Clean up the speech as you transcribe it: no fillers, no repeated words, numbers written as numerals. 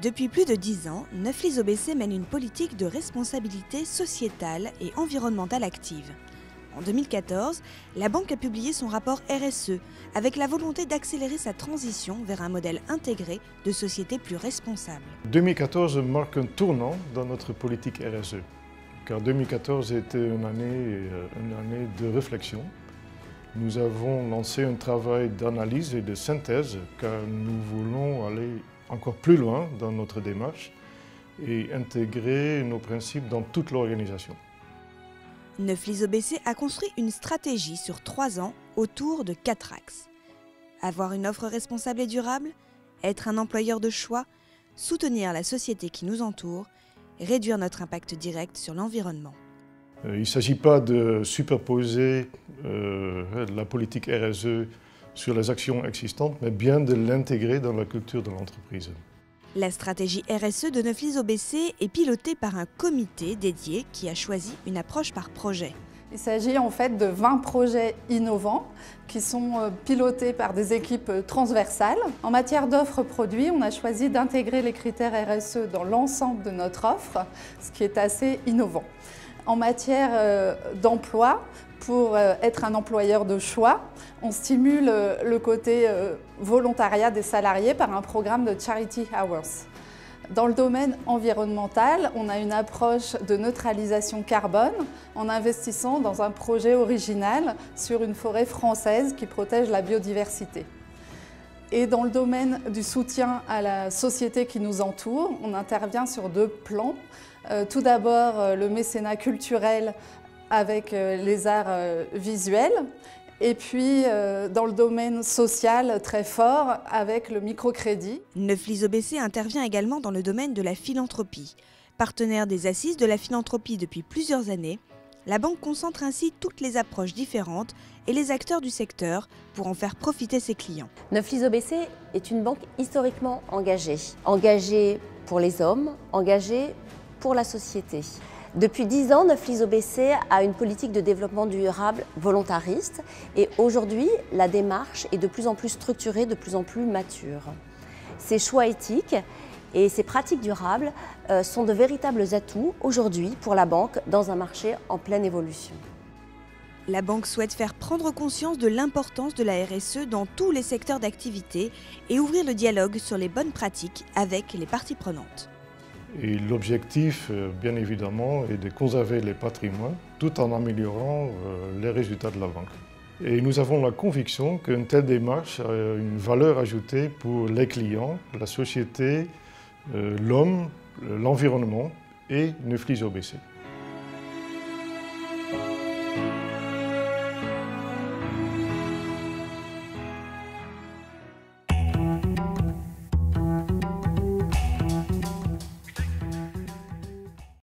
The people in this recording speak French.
Depuis plus de 10 ans, Neuflis OBC mène une politique de responsabilité sociétale et environnementale active. En 2014, la banque a publié son rapport RSE avec la volonté d'accélérer sa transition vers un modèle intégré de société plus responsable. 2014 marque un tournant dans notre politique RSE, car 2014 était une année de réflexion. Nous avons lancé un travail d'analyse et de synthèse car nous voulons aller encore plus loin dans notre démarche et intégrer nos principes dans toute l'organisation. Neuflis OBC a construit une stratégie sur 3 ans autour de 4 axes. Avoir une offre responsable et durable, être un employeur de choix, soutenir la société qui nous entoure, réduire notre impact direct sur l'environnement. Il ne s'agit pas de superposer la politique RSE sur les actions existantes, mais bien de l'intégrer dans la culture de l'entreprise. La stratégie RSE de Neuflis OBC est pilotée par un comité dédié qui a choisi une approche par projet. Il s'agit en fait de 20 projets innovants qui sont pilotés par des équipes transversales. En matière d'offres produits, on a choisi d'intégrer les critères RSE dans l'ensemble de notre offre, ce qui est assez innovant. En matière d'emploi, pour être un employeur de choix, on stimule le côté volontariat des salariés par un programme de Charity Hours. Dans le domaine environnemental, on a une approche de neutralisation carbone en investissant dans un projet original sur une forêt française qui protège la biodiversité. Et dans le domaine du soutien à la société qui nous entoure, on intervient sur 2 plans. Tout d'abord, le mécénat culturel avec les arts visuels. Et puis, dans le domaine social très fort, avec le microcrédit. Neuflis OBC intervient également dans le domaine de la philanthropie. Partenaire des Assises de la philanthropie depuis plusieurs années, la banque concentre ainsi toutes les approches différentes et les acteurs du secteur pour en faire profiter ses clients. Neuflis OBC est une banque historiquement engagée. Engagée pour les hommes, engagée pour la société. Depuis 10 ans, Neuflis OBC a une politique de développement durable volontariste et aujourd'hui, la démarche est de plus en plus structurée, de plus en plus mature. Ces choix éthiques et ces pratiques durables sont de véritables atouts aujourd'hui pour la banque dans un marché en pleine évolution. La banque souhaite faire prendre conscience de l'importance de la RSE dans tous les secteurs d'activité et ouvrir le dialogue sur les bonnes pratiques avec les parties prenantes. Et l'objectif, bien évidemment, est de conserver les patrimoines tout en améliorant les résultats de la banque. Et nous avons la conviction qu'une telle démarche a une valeur ajoutée pour les clients, la société, l'homme, l'environnement et Neuflis OBC.